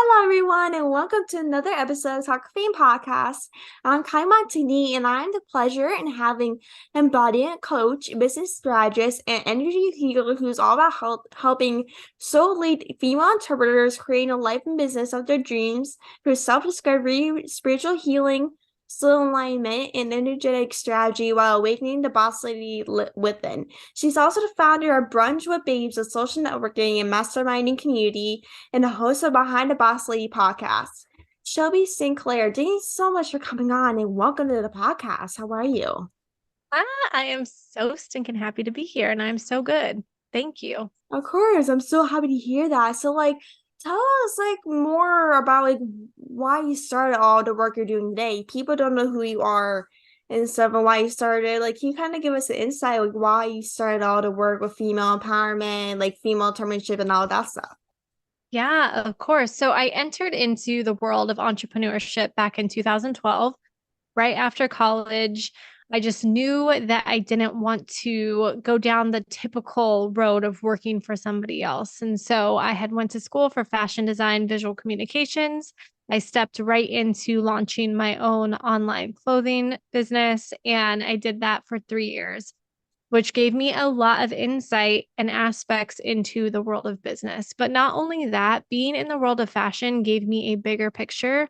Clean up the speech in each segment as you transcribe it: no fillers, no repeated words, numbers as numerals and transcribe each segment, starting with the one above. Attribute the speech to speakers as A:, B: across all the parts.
A: Hello, everyone, and welcome to another episode of Talkoffamepod podcast. I'm Kylie Montini, and I am the pleasure in having Embodiment Coach, business strategist, and energy healer who's all about helping soul-lead female entrepreneurs create a life and business of their dreams through self-discovery, spiritual healing, soul alignment, and energetic strategy while awakening the boss lady within. She's also the founder of Brunch with Babes, a social networking and masterminding community, and the host of Behind the Boss Lady podcast. Shelby Sinclair, thank you so much for coming on and welcome to the podcast. How are you?
B: I am so stinking happy to be here, and I'm so good. Thank you.
A: Of course, I'm so happy to hear that. So, tell us more about why you started all the work you're doing today. People don't know who you are and stuff and why you started. Can you kind of give us an insight why you started all the work with female empowerment, female entrepreneurship and all that stuff?
B: Yeah, of course. So I entered into the world of entrepreneurship back in 2012, right after college. I just knew that I didn't want to go down the typical road of working for somebody else. And so I had went to school for fashion design, visual communications. I stepped right into launching my own online clothing business, and I did that for 3 years, which gave me a lot of insight and aspects into the world of business. But not only that, being in the world of fashion gave me a bigger picture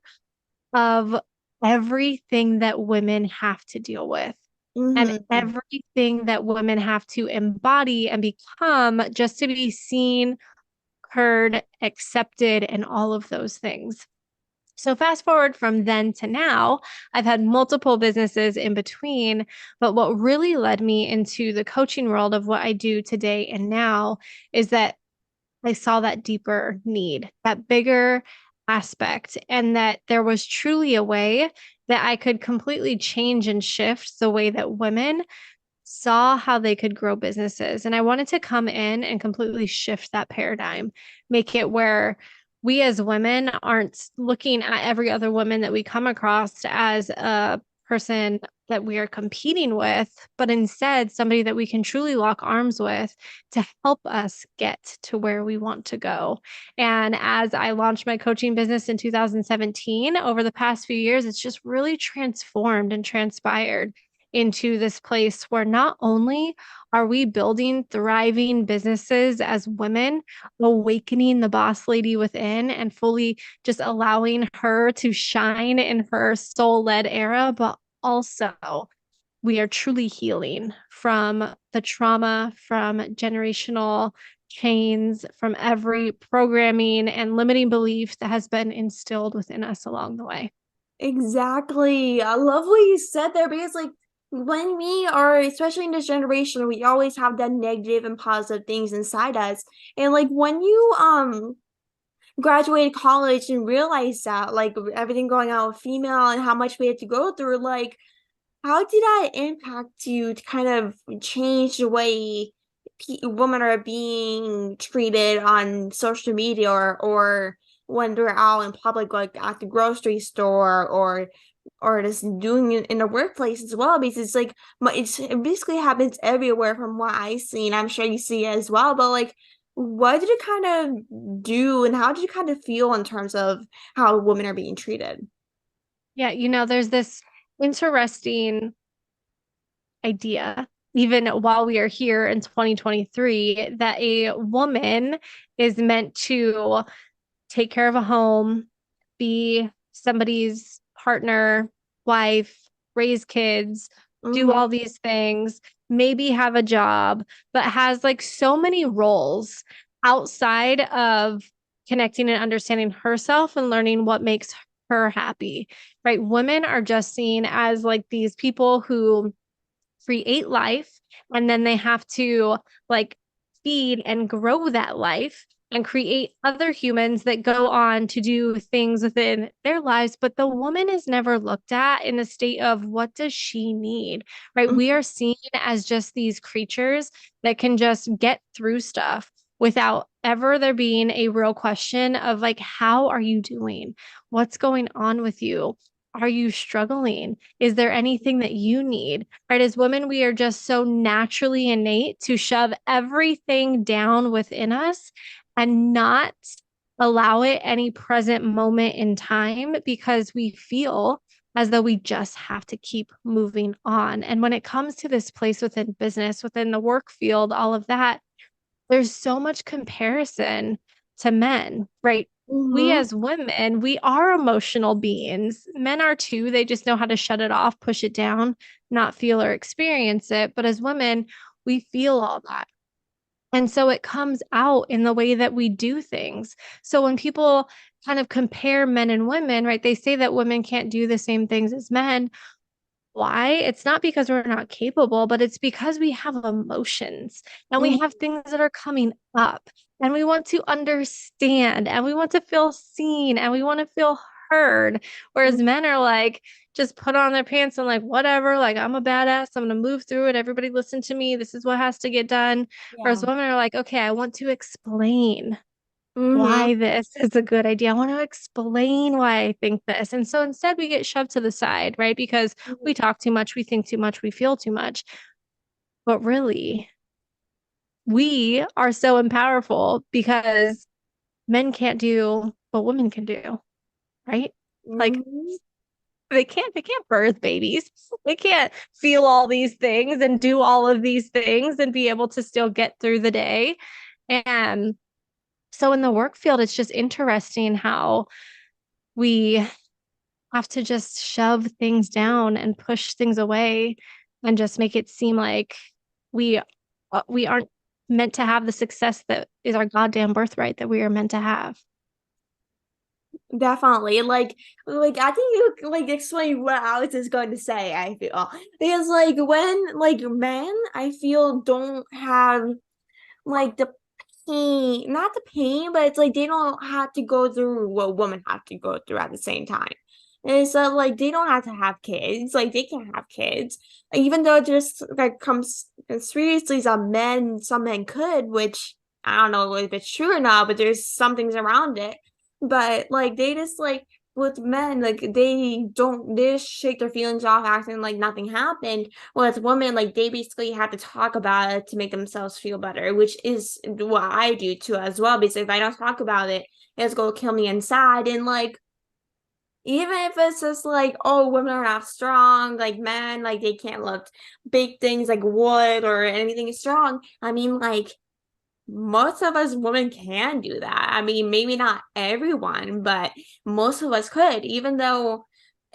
B: of everything that women have to deal with and
A: Mm-hmm.
B: everything that women have to embody and become just to be seen, heard, accepted, and all of those things. So fast forward from then to now, I've had multiple businesses in between, but what really led me into the coaching world of what I do today and now is that I saw that deeper need, that bigger aspect, and that there was truly a way that I could completely change and shift the way that women saw how they could grow businesses. And I wanted to come in and completely shift that paradigm, make it where we as women aren't looking at every other woman that we come across as a person that we are competing with, but instead somebody that we can truly lock arms with to help us get to where we want to go. And as I launched my coaching business in 2017, over the past few years, it's just really transformed and transpired into this place where not only are we building thriving businesses as women, awakening the boss lady within and fully just allowing her to shine in her soul led era, but also we are truly healing from the trauma, from generational chains, from every programming and limiting belief that has been instilled within us along the way.
A: Exactly. I love what you said there because when we are, especially in this generation, we always have that negative and positive things inside us. And when you graduated college and realized that everything going on with female and how much we had to go through, how did that impact you to kind of change the way women are being treated on social media or when they're out in public, like at the grocery store or just doing it in the workplace as well? Because it basically happens everywhere from what I've seen. I'm sure you see it as well, but what did it kind of do and how did you kind of feel in terms of how women are being treated?
B: Yeah, there's this interesting idea, even while we are here in 2023, that a woman is meant to take care of a home, be somebody's partner, wife, raise kids, do
A: Mm-hmm.
B: all these things, maybe have a job, but has like so many roles outside of connecting and understanding herself and learning what makes her happy, right? Women are just seen as like these people who create life and then they have to like feed and grow that life and create other humans that go on to do things within their lives, but the woman is never looked at in a state of what does she need, right? We are seen as just these creatures that can just get through stuff without ever there being a real question of like, how are you doing? What's going on with you? Are you struggling? Is there anything that you need? Right? As women, we are just so naturally innate to shove everything down within us and not allow it any present moment in time because we feel as though we just have to keep moving on. And when it comes to this place within business, within the work field, all of that, there's so much comparison to men, right? We
A: Mm-hmm.
B: as women, we are emotional beings. Men are too. They just know how to shut it off, push it down, not feel or experience it. But as women, we feel all that. And so it comes out in the way that we do things. So when people kind of compare men and women, right, they say that women can't do the same things as men. Why? It's not because we're not capable, but it's because we have emotions and we have things that are coming up and we want to understand and we want to feel seen and we want to feel heard. Whereas
A: Mm-hmm.
B: men are like, just put on their pants and like, whatever, like, I'm a badass. I'm going to move through it. Everybody listen to me. This is what has to get done. Whereas
A: Yeah.
B: women are like, okay, I want to explain
A: Mm-hmm.
B: why this is a good idea. I want to explain why I think this. And so instead, we get shoved to the side, right? Because we talk too much, we think too much, we feel too much. But really, we are so powerful because men can't do what women can do, right? Like
A: Mm-hmm.
B: they can't birth babies. They can't feel all these things and do all of these things and be able to still get through the day. And so in the work field, it's just interesting how we have to just shove things down and push things away and just make it seem like we we aren't meant to have the success that is our goddamn birthright that we are meant to have.
A: Definitely. Like I think you like explain what Alex is going to say, I feel. Because like when like men, I feel don't have like the pain, not the pain, but it's like they don't have to go through what women have to go through at the same time. And so like they don't have to have kids, like they can have kids, even though it just like comes seriously some men could, which I don't know if it's true or not, but there's some things around it. But like they just like with men, like they just shake their feelings off, acting like nothing happened. Well, as women, like they basically have to talk about it to make themselves feel better, which is what I do too as well. Because if I don't talk about it, it's gonna kill me inside. And like even if it's just like, oh, women are not strong, like men, like they can't lift big things like wood or anything strong. I mean, like most of us women can do that. I mean, maybe not everyone, but most of us could, even though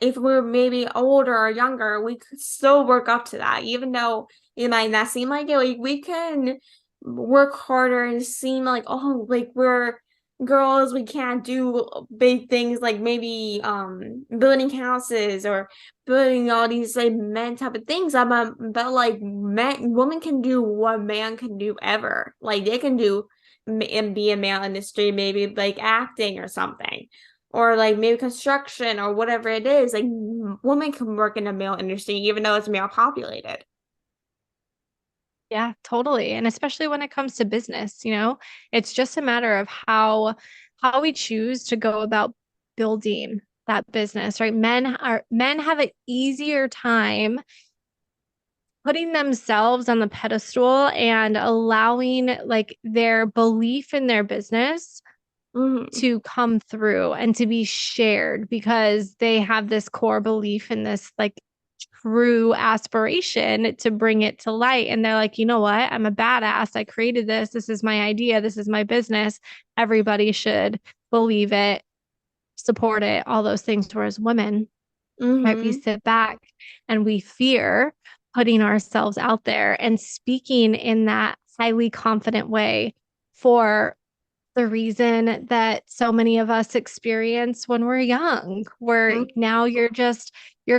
A: if we're maybe older or younger, we could still work up to that, even though it might not seem like it. Like we can work harder and seem like, oh, like we're girls, we can't do big things like maybe building houses or building all these like men type of things. But like men, women can do what man can do ever. Like they can do and be a male industry, maybe like acting or something, or like maybe construction or whatever it is. Like women can work in a male industry even though it's male populated.
B: Yeah, totally. And especially when it comes to business, it's just a matter of how we choose to go about building that business, right? Men have an easier time putting themselves on the pedestal and allowing like their belief in their business
A: Mm-hmm.
B: to come through and to be shared because they have this core belief in this like true aspiration to bring it to light. And they're like, you know what? I'm a badass. I created this. This is my idea. This is my business. Everybody should believe it, support it, all those things. Whereas women, right, we
A: Mm-hmm.
B: sit back and we fear putting ourselves out there and speaking in that highly confident way for the reason that so many of us experience when we're young, where now you're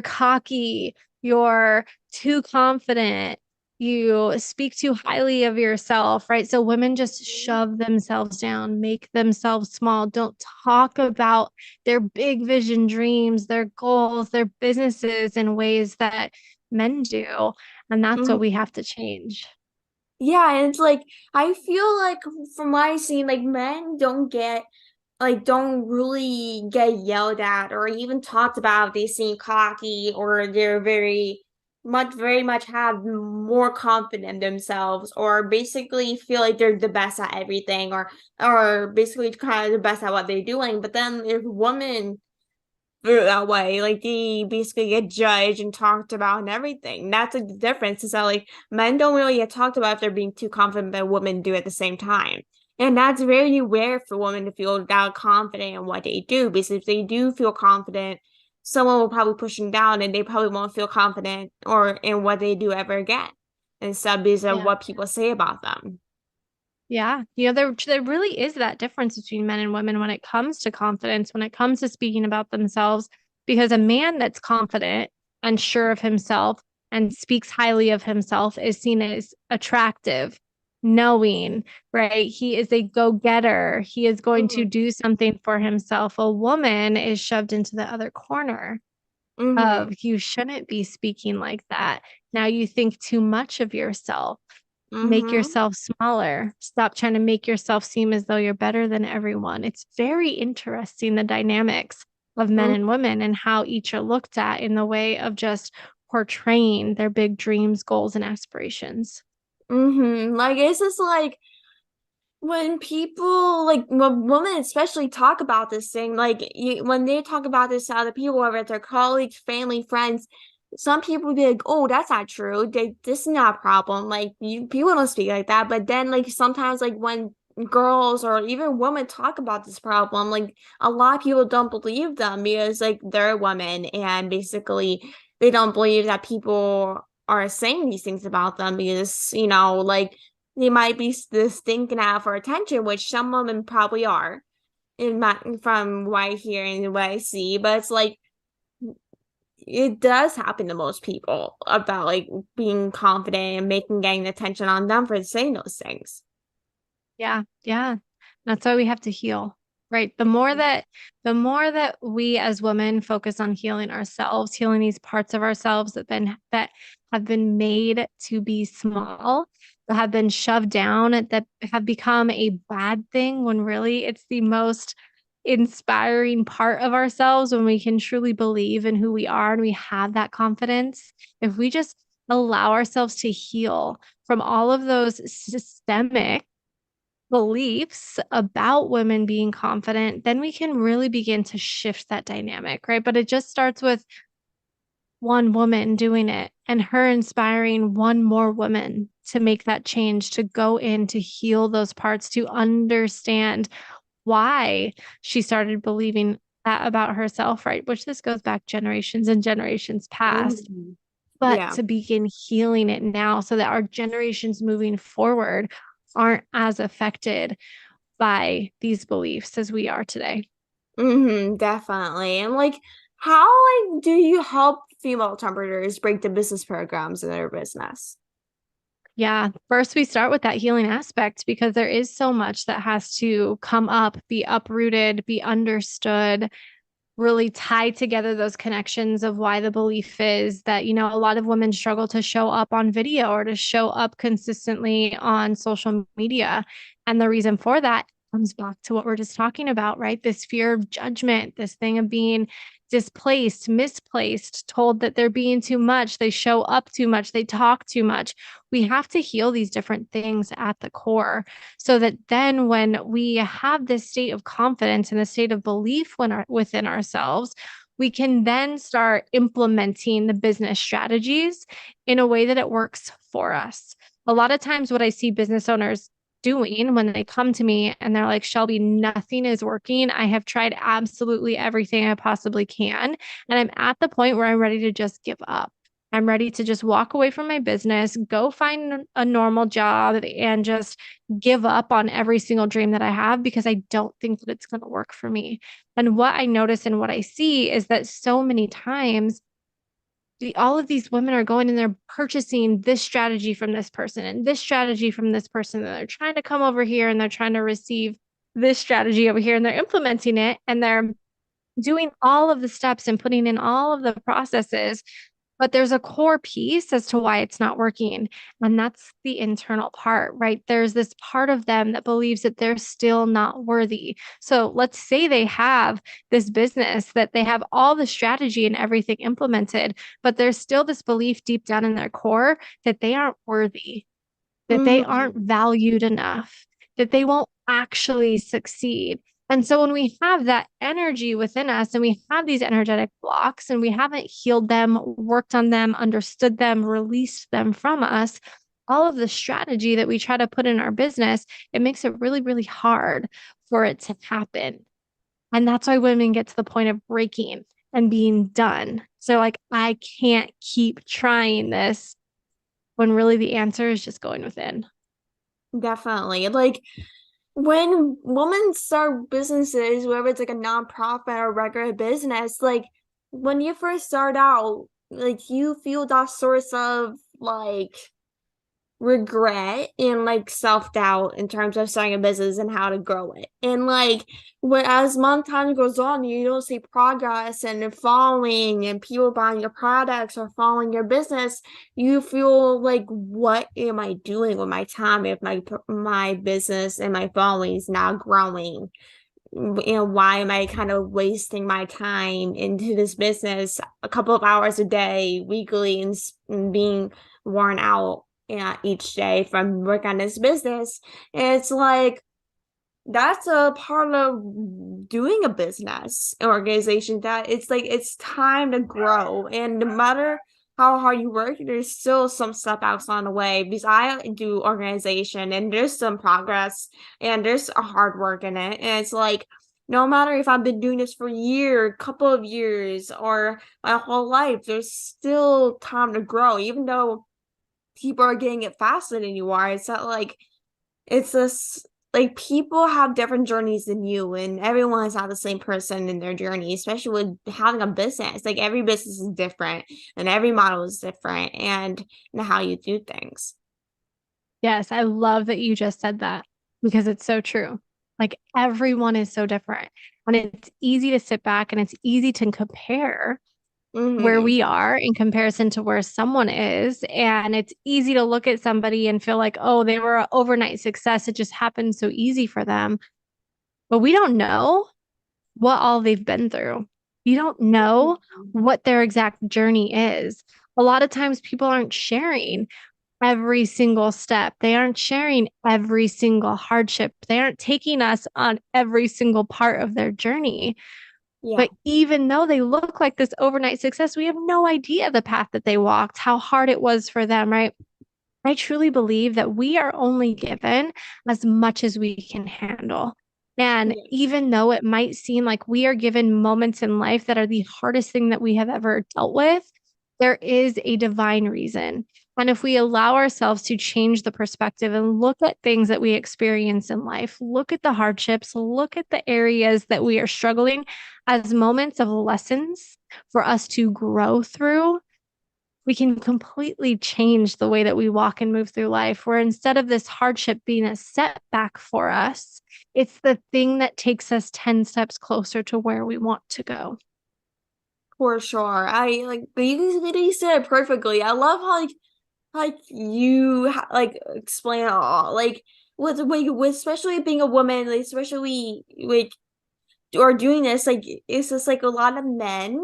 B: cocky, you're too confident, you speak too highly of yourself, right? So women just shove themselves down, make themselves small, don't talk about their big vision dreams, their goals, their businesses in ways that men do. And that's
A: Mm-hmm.
B: what we have to change.
A: Yeah, and it's like I feel like from what I've seen, like men don't really get yelled at or even talked about. They seem cocky or they're very very much have more confidence in themselves, or basically feel like they're the best at everything, or basically kind of the best at what they're doing. But then if women feel that way, like they basically get judged and talked about and everything. That's like the difference, is that like men don't really get talked about if they're being too confident, but women do at the same time. And that's very rare for women to feel that confident in what they do, because if they do feel confident, someone will probably push them down, and they probably won't feel confident or in what they do ever again. Instead, because of
B: Yeah.
A: what people say about them.
B: Yeah. There really is that difference between men and women when it comes to confidence, when it comes to speaking about themselves, because a man that's confident and sure of himself and speaks highly of himself is seen as attractive, knowing, right? He is a go-getter. He is going to
A: Mm-hmm.
B: do something for himself. A woman is shoved into the other corner
A: Mm-hmm.
B: of you shouldn't be speaking like that. Now you think too much of yourself. Make
A: Mm-hmm.
B: yourself smaller. Stop trying to make yourself seem as though you're better than everyone. It's very interesting, the dynamics of men and women and how each are looked at in the way of just portraying their big dreams, goals, and aspirations.
A: Mm-hmm. Like it's just like when people, like when women especially talk about this thing, like when they talk about this to other people, whether it's their colleagues, family, friends, some people be like, "Oh, that's not true. This is not a problem. Like people don't speak like that." But then, like sometimes, like when girls or even women talk about this problem, like a lot of people don't believe them, because like they're women, and basically they don't believe that people are saying these things about them, because like they might be this thinking out for attention, which some women probably are, from what I hear and what I see. But it's like it does happen to most people, about like being confident and making getting attention on them for saying those things.
B: Yeah, yeah. That's why we have to heal, right? The more that we as women focus on healing ourselves, healing these parts of ourselves that have been made to be small, that have been shoved down, that have become a bad thing when really it's the most inspiring part of ourselves when we can truly believe in who we are and we have that confidence. If we just allow ourselves to heal from all of those systemic beliefs about women being confident, then we can really begin to shift that dynamic, right? But it just starts with one woman doing it and her inspiring one more woman to make that change, to go in, to heal those parts, to understand why she started believing that about herself, right? Which this goes back generations and generations past,
A: Mhm.
B: but
A: Yeah.
B: to begin healing it now so that our generations moving forward aren't as affected by these beliefs as we are today.
A: Definitely. And like, how like do you help female entrepreneurs break the business programs in their business?
B: Yeah, first we start with that healing aspect because there is so much that has to come up, be uprooted, be understood, really tie together those connections of why the belief is that, a lot of women struggle to show up on video or to show up consistently on social media. And the reason for that comes back to what we're just talking about, right? This fear of judgment, this thing of being displaced, misplaced, told that they're being too much, they show up too much, they talk too much. We have to heal these different things at the core so that then when we have this state of confidence and a state of belief within ourselves, we can then start implementing the business strategies in a way that it works for us. A lot of times, what I see business owners doing when they come to me and they're like, Shelby, nothing is working. I have tried absolutely everything I possibly can. And I'm at the point where I'm ready to just give up. I'm ready to just walk away from my business, go find a normal job, and just give up on every single dream that I have because I don't think that it's going to work for me. And what I notice and what I see is that so many times all of these women are going and they're purchasing this strategy from this person and this strategy from this person. And they're trying to come over here and they're trying to receive this strategy over here and they're implementing it and they're doing all of the steps and putting in all of the processes. But there's a core piece as to why it's not working. And that's the internal part, right? There's this part of them that believes that they're still not worthy. So let's say they have this business, that they have all the strategy and everything implemented, but there's still this belief deep down in their core that they aren't worthy, that they aren't
A: Mm-hmm.
B: valued enough, that they won't actually succeed. And so when we have that energy within us and we have these energetic blocks and we haven't healed them, worked on them, understood them, released them from us, all of the strategy that we try to put in our business, it makes it really, really hard for it to happen. And that's why women get to the point of breaking and being done. So, like, I can't keep trying this when really the answer is just going within.
A: Definitely. Like when women start businesses, whether it's like a nonprofit or regular business, like when you first start out, like you feel that source of like regret and like self-doubt in terms of starting a business and how to grow it. And like as month time goes on, you don't see progress and following and people buying your products or following your business, you feel like, what am I doing with my time if my business and my following is not growing? Why am I kind of wasting my time into this business a couple of hours a day, weekly, and being worn out each day from work on this business? And it's like that's a part of doing a business organization, that it's like it's time to grow, and no matter how hard you work, there's still some step outs on the way, because I do organization and there's some progress and there's a hard work in it, and it's like no matter if I've been doing this for a year, couple of years, or my whole life, there's still time to grow, even though people are getting it faster than you are. It's not like it's this, like people have different journeys than you, and everyone is not the same person in their journey, especially with having a business. Like every business is different and every model is different, and how you do things.
B: Yes, I love that you just said that because it's so true. Like everyone is so different. And it's easy to sit back and it's easy to compare where
A: Mm-hmm.
B: we are in comparison to where someone is. And it's easy to look at somebody and feel like, oh, they were an overnight success. It just happened so easy for them. But we don't know what all they've been through. You don't know what their exact journey is. A lot of times people aren't sharing every single step. They aren't sharing every single hardship. They aren't taking us on every single part of their journey.
A: Yeah.
B: But even though they look like this overnight success, we have no idea the path that they walked, how hard it was for them, right? I truly believe that we are only given as much as we can handle. And
A: Yes.
B: even though it might seem like we are given moments in life that are the hardest thing that we have ever dealt with, there is a divine reason. And if we allow ourselves to change the perspective and look at things that we experience in life, look at the hardships, look at the areas that we are struggling as moments of lessons for us to grow through, we can completely change the way that we walk and move through life, where instead of this hardship being a setback for us, it's the thing that takes us 10 steps closer to where we want to go.
A: For sure. I like, but you literally said it perfectly. I love how like you like explain it all. Like with especially being a woman, like especially like or doing this, like it's just like a lot of men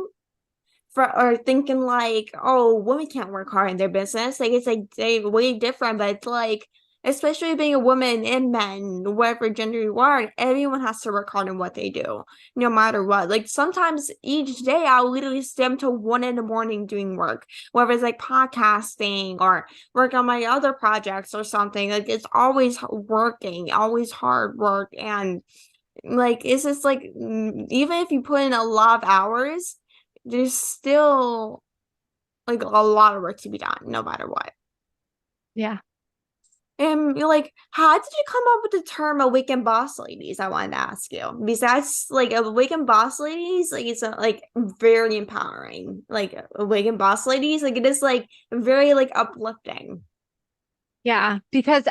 A: for are thinking like, oh, women can't work hard in their business. Like it's like they way different, but it's like especially being a woman and men, whatever gender you are, everyone has to work hard in what they do, no matter what. Like sometimes each day I'll literally stay up till 1 in the morning doing work, whether it's like podcasting or work on my other projects or something. Like it's always working, always hard work, and like it's just like even if you put in a lot of hours, there's still like a lot of work to be done, no matter what.
B: Yeah.
A: And you're like, how did you come up with the term awakened boss ladies? I wanted to ask you. Because that's like awakened boss ladies, like it's like very empowering. Like awakened boss ladies, like it is like very like uplifting.
B: Yeah, because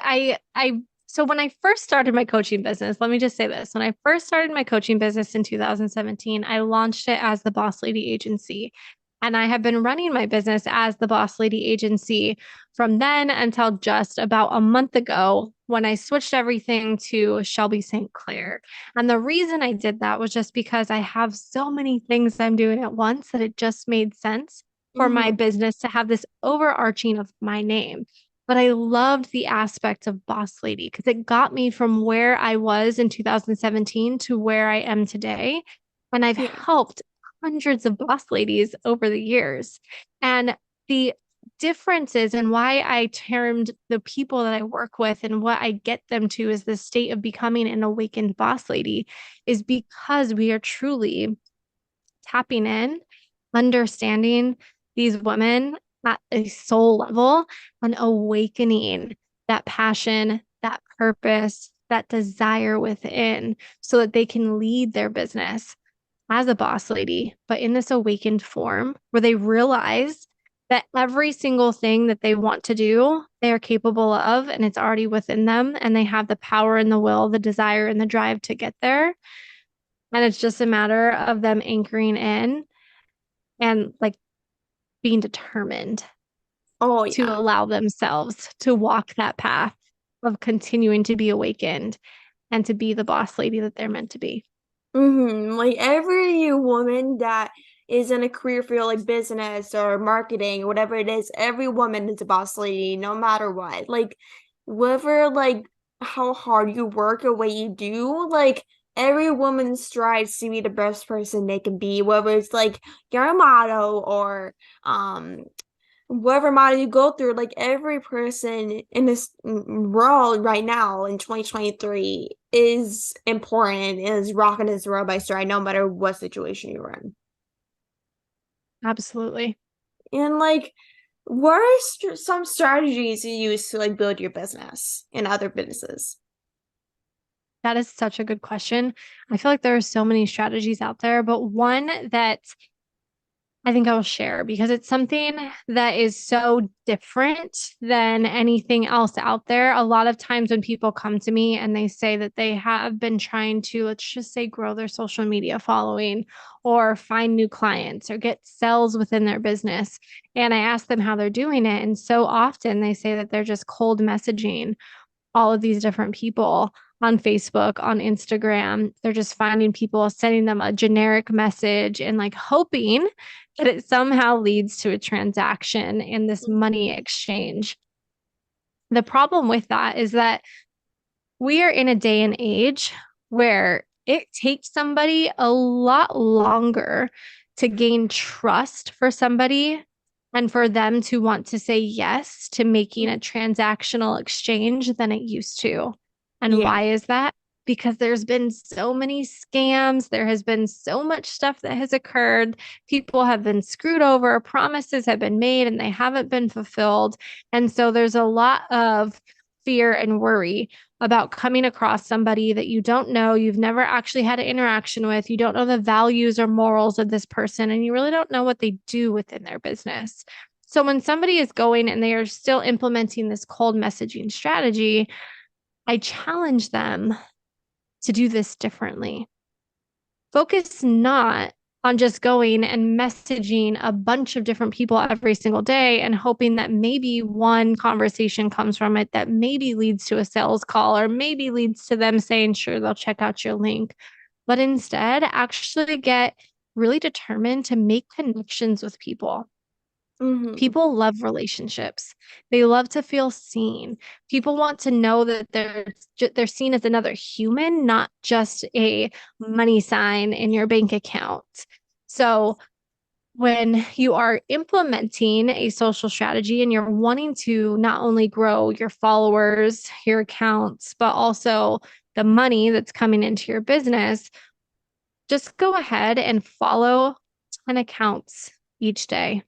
B: so when I first started my coaching business, let me just say this. When I first started my coaching business in 2017, I launched it as the Boss Lady Agency. And I have been running my business as the Boss Lady agency from then until just about a month ago when I switched everything to Shelby St. Clair. And the reason I did that was just because I have so many things I'm doing at once that it just made sense for my
A: Mm-hmm.
B: business to have this overarching of my name. But I loved the aspect of Boss Lady because it got me from where I was in 2017 to where I am today. And I've
A: Yeah.
B: helped hundreds of boss ladies over the years. And the differences and why I termed the people that I work with and what I get them to is the state of becoming an awakened boss lady is because we are truly tapping in, understanding these women at a soul level and awakening that passion, that purpose, that desire within so that they can lead their business as a boss lady, but in this awakened form where they realize that every single thing that they want to do, they are capable of, and it's already within them, and they have the power and the will, the desire and the drive to get there. And it's just a matter of them anchoring in and like being determined
A: Oh
B: to
A: yeah.
B: allow themselves to walk that path of continuing to be awakened and to be the boss lady that they're meant to be.
A: Mm-hmm. Like every woman that is in a career field like business or marketing or whatever it is, every woman is a boss lady, no matter what. Like whether like how hard you work or what you do, like every woman strives to be the best person they can be, whether it's like your motto or whatever model you go through, like every person in this world right now in 2023 is important, is rocking his world by stride, no matter what situation you're in.
B: Absolutely.
A: And like, what are some strategies you use to like build your business and other businesses?
B: That is such a good question. I feel like there are so many strategies out there, but one that I think I will share because it's something that is so different than anything else out there. A lot of times when people come to me and they say that they have been trying to, let's just say, grow their social media following or find new clients or get sales within their business. And I ask them how they're doing it. And so often they say that they're just cold messaging all of these different people on Facebook, on Instagram. They're just finding people, sending them a generic message and like hoping that it somehow leads to a transaction in this money exchange. The problem with that is that we are in a day and age where it takes somebody a lot longer to gain trust for somebody and for them to want to say yes to making a transactional exchange than it used to. And
A: Yeah.
B: why is that? Because there's been so many scams. There has been so much stuff that has occurred. People have been screwed over. Promises have been made and they haven't been fulfilled. And so there's a lot of fear and worry about coming across somebody that you don't know, you've never actually had an interaction with, you don't know the values or morals of this person, and you really don't know what they do within their business. So when somebody is going and they are still implementing this cold messaging strategy, I challenge them to do this differently. Focus not on just going and messaging a bunch of different people every single day and hoping that maybe one conversation comes from it that maybe leads to a sales call or maybe leads to them saying, sure, they'll check out your link. But instead, actually get really determined to make connections with people.
A: Mm-hmm.
B: People love relationships. They love to feel seen. People want to know that they're seen as another human, not just a money sign in your bank account. So when you are implementing a social strategy and you're wanting to not only grow your followers, your accounts, but also the money that's coming into your business, just go ahead and follow 10 accounts each day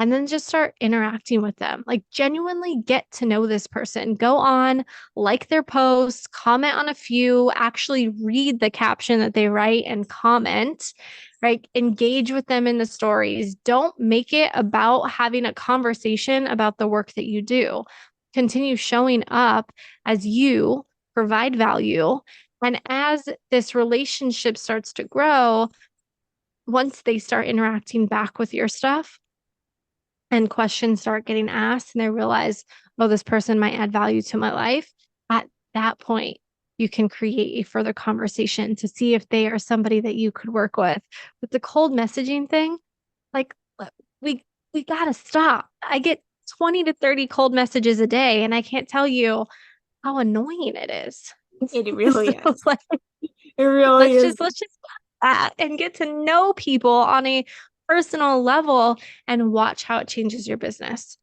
B: and then just start interacting with them. Like genuinely get to know this person. Go on, like their posts, comment on a few, actually read the caption that they write and comment, right? Engage with them in the stories. Don't make it about having a conversation about the work that you do. Continue showing up as you provide value. And as this relationship starts to grow, once they start interacting back with your stuff and questions start getting asked and they realize, oh, this person might add value to my life, at that point, you can create a further conversation to see if they are somebody that you could work with. But the cold messaging thing, like we we gotta stop. I get 20 to 30 cold messages a day, and I can't tell you how annoying it is.
A: It really
B: So
A: is.
B: like,
A: It really is.
B: let's just and get to know people on a personal level and watch how it changes your business.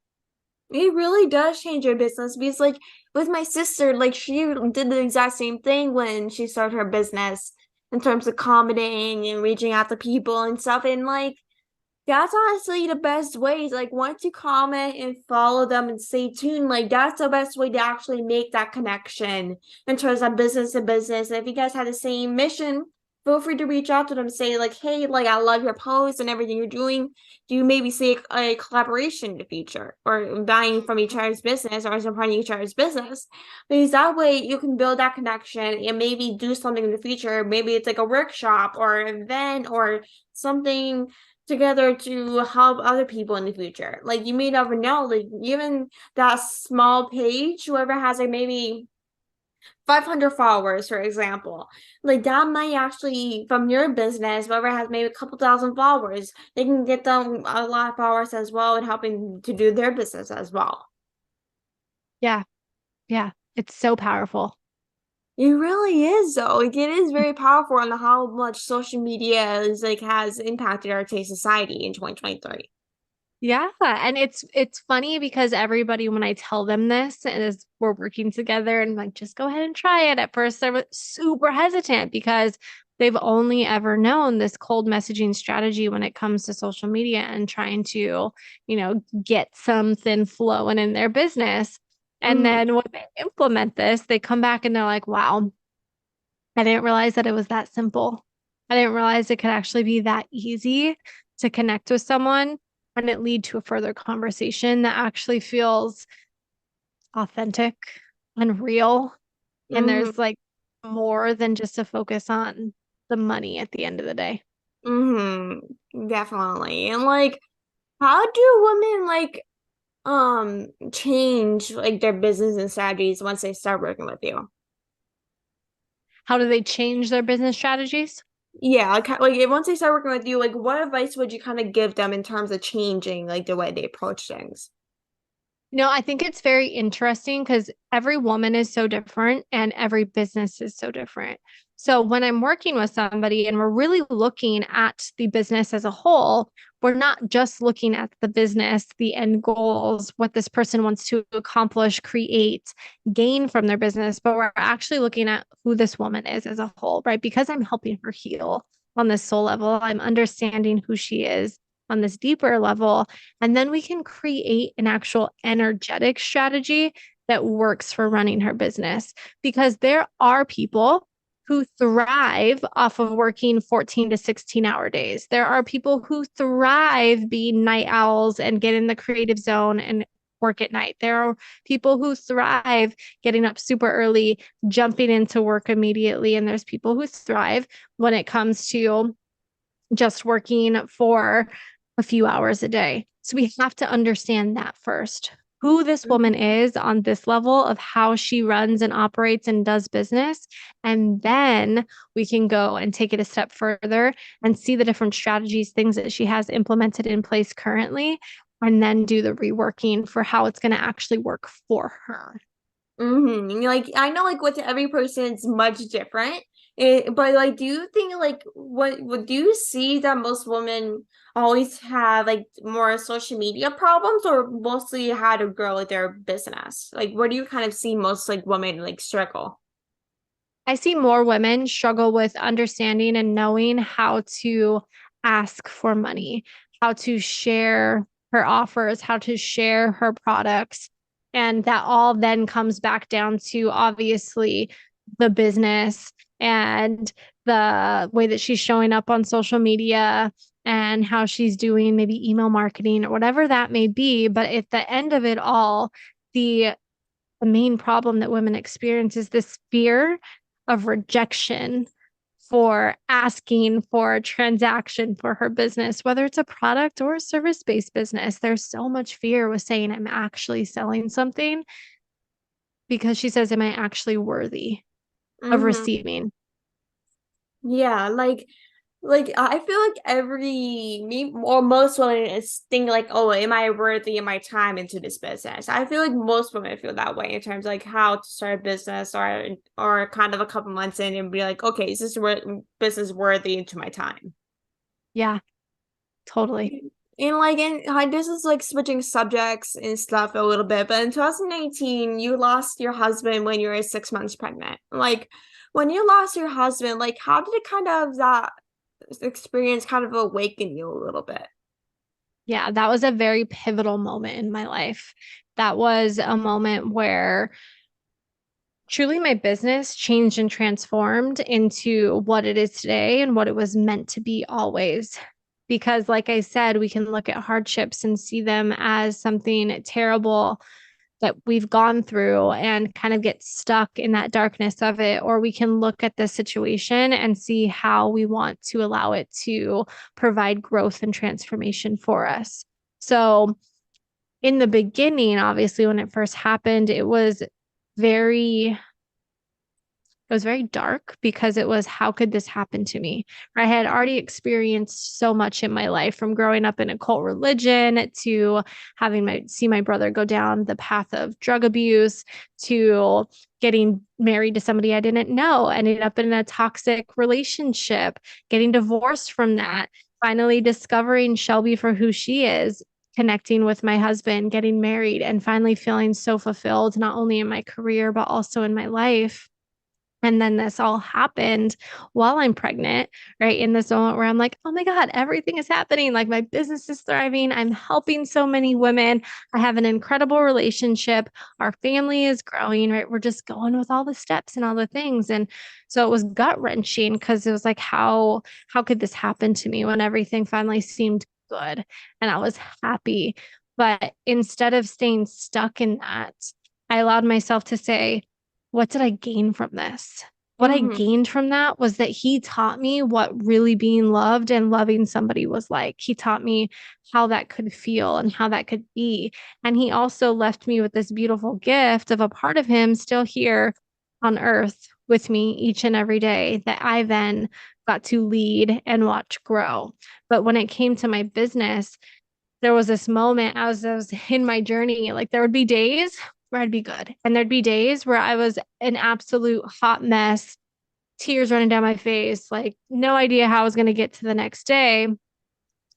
A: It really does change your business because, like, with my sister, like, she did the exact same thing when she started her business in terms of commenting and reaching out to people and stuff. And, like, that's honestly the best ways. Like, once you comment and follow them and stay tuned, like, that's the best way to actually make that connection in terms of business to business. And if you guys have the same mission, feel free to reach out to them, say, like, hey, like, I love your posts and everything you're doing. Do you maybe see a collaboration in the future or buying from each other's business or supporting each other's business? Because that way you can build that connection and maybe do something in the future. Maybe it's like a workshop or an event or something together to help other people in the future. Like, you may never know, like, even that small page, whoever has like maybe 500 followers, for example, like that might actually, from your business, whoever has maybe a couple thousand followers, they can get them a lot of followers as well and helping to do their business as well.
B: Yeah. Yeah. It's so powerful.
A: It really is, though. Like, it is very powerful on how much social media is like has impacted our society in 2023.
B: Yeah, and it's funny because everybody, when I tell them this and as we're working together and like, just go ahead and try it. At first, they're super hesitant because they've only ever known this cold messaging strategy when it comes to social media and trying to, get something flowing in their business. And
A: Mm-hmm.
B: then when they implement this, they come back and they're like, wow, I didn't realize that it was that simple. I didn't realize it could actually be that easy to connect with someone and it lead to a further conversation that actually feels authentic and real. And
A: Mm-hmm.
B: there's like more than just a focus on the money at the end of the day.
A: Mm-hmm. Definitely. And like, how do women like change like their business and strategies once they start working with you?
B: How do they change their business strategies?
A: Yeah, like once they start working with you, like what advice would you kind of give them in terms of changing like the way they approach things?
B: No, I think it's very interesting because every woman is so different and every business is so different. So when I'm working with somebody and we're really looking at the business as a whole, we're not just looking at the business, the end goals, what this person wants to accomplish, create, gain from their business, but we're actually looking at who this woman is as a whole, right? Because I'm helping her heal on this soul level, I'm understanding who she is on this deeper level. And then we can create an actual energetic strategy that works for running her business because there are people who thrive off of working 14 to 16-hour days. There are people who thrive being night owls and get in the creative zone and work at night. There are people who thrive getting up super early, jumping into work immediately. And there's people who thrive when it comes to just working for a few hours a day. So we have to understand that first. Who this woman is on this level of how she runs and operates and does business. And then we can go and take it a step further and see the different strategies, things that she has implemented in place currently, and then do the reworking for how it's going to actually work for her.
A: Mm-hmm. Like I know like with every person it's much different. But like do you think like what do you see that most women always have like more social media problems or mostly how to grow their business? Like where do you kind of see most like women like struggle?
B: I see more women struggle with understanding and knowing how to ask for money, how to share her offers, how to share her products. And that all then comes back down to obviously the business and the way that she's showing up on social media and how she's doing maybe email marketing or whatever that may be. But at the end of it all, the main problem that women experience is this fear of rejection, for asking for a transaction for her business, whether it's a product or a service-based business. There's so much fear with saying I'm actually selling something because she says, am I actually worthy of
A: Mm-hmm.
B: receiving?
A: Yeah, like I feel like every me or most women is think like, oh, am I worthy of my time into this business? I feel like most women feel that way in terms of like how to start a business or kind of a couple months in and be like, okay, is this business worthy into my time?
B: Yeah, totally.
A: And this is like switching subjects and stuff a little bit, but in 2018, you lost your husband when you were 6 months pregnant. Like when you lost your husband, like how did it kind of that experience kind of awaken you a little bit?
B: Yeah, that was a very pivotal moment in my life. That was a moment where truly my business changed and transformed into what it is today and what it was meant to be always. Because, like I said, we can look at hardships and see them as something terrible that we've gone through and kind of get stuck in that darkness of it. Or we can look at the situation and see how we want to allow it to provide growth and transformation for us. So, in the beginning, obviously, when it first happened, it was very dark because it was, how could this happen to me? I had already experienced so much in my life, from growing up in a cult religion to having see my brother go down the path of drug abuse, to getting married to somebody I didn't know, ended up in a toxic relationship, getting divorced from that, finally discovering Shelby for who she is, connecting with my husband, getting married, and finally feeling so fulfilled, not only in my career, but also in my life. And then this all happened while I'm pregnant, right? In this moment where I'm like, oh my God, everything is happening. Like my business is thriving. I'm helping so many women. I have an incredible relationship. Our family is growing, right? We're just going with all the steps and all the things. And so it was gut wrenching because it was like, how could this happen to me when everything finally seemed good and I was happy? But instead of staying stuck in that, I allowed myself to say, what did I gain from this? What I
A: Mm-hmm.
B: gained from that was that he taught me what really being loved and loving somebody was like. He taught me how that could feel and how that could be. And he also left me with this beautiful gift of a part of him still here on earth with me each and every day that I then got to lead and watch grow. But when it came to my business, there was this moment as I was in my journey, like there would be days where I'd be good. And there'd be days where I was an absolute hot mess, tears running down my face, like no idea how I was going to get to the next day. And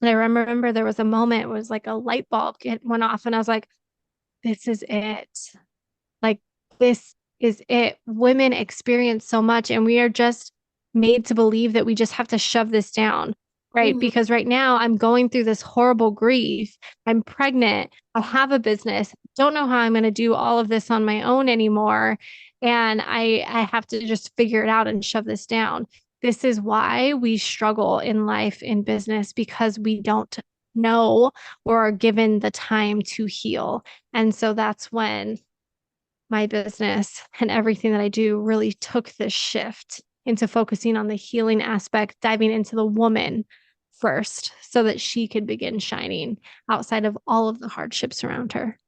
B: I remember there was a moment, it was like a light bulb went off, and I was like, this is it. Like, this is it. Women experience so much, and we are just made to believe that we just have to shove this down, right?
A: Mm-hmm.
B: Because right now I'm going through this horrible grief. I'm pregnant. I have a business. Don't know how I'm going to do all of this on my own anymore. And I have to just figure it out and shove this down. This is why we struggle in life, in business, because we don't know or are given the time to heal. And so that's when my business and everything that I do really took this shift into focusing on the healing aspect, diving into the woman first so that she could begin shining outside of all of the hardships around her.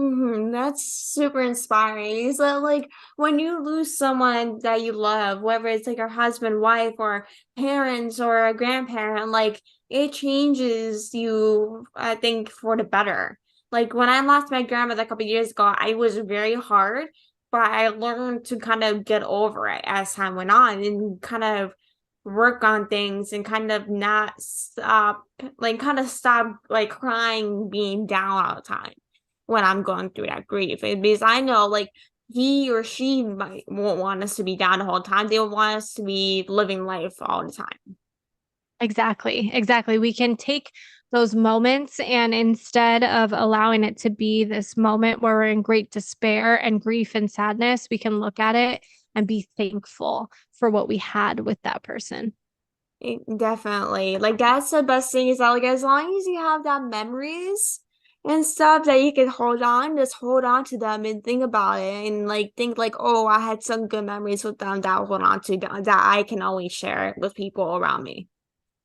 A: That's super inspiring. So, like, when you lose someone that you love, whether it's like your husband, wife, or parents, or a grandparent, like, it changes you, I think, for the better. Like, when I lost my grandmother a couple years ago, I was very hard, but I learned to kind of get over it as time went on and kind of work on things and kind of not stop, like, kind of stop, like, crying, being down all the time when I'm going through that grief. Because I know like he or she might won't want us to be down the whole time. They will want us to be living life all the time.
B: Exactly. Exactly. We can take those moments, and instead of allowing it to be this moment where we're in great despair and grief and sadness, we can look at it and be thankful for what we had with that person.
A: Definitely. Like that's the best thing is that like as long as you have that memories and stuff that you can hold on, just hold on to them and think about it and like think like, oh, I had some good memories with them that I'll hold on to that I can always share with people around me.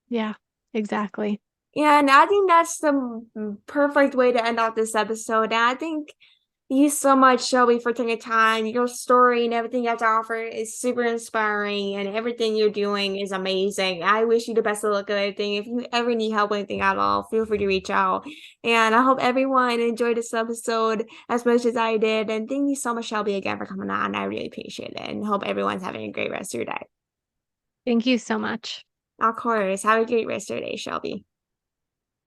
B: Yeah, exactly.
A: Yeah, and I think that's the perfect way to end off this episode. And I think you so much, Shelby, for taking time. Your story and everything you have to offer is super inspiring, and everything you're doing is amazing. I wish you the best of luck with everything. If you ever need help with anything at all, feel free to reach out. And I hope everyone enjoyed this episode as much as I did. And thank you so much, Shelby, again for coming on. I really appreciate it, and hope everyone's having a great rest of your day.
B: Thank you so much.
A: Of course, have a great rest of your day, Shelby.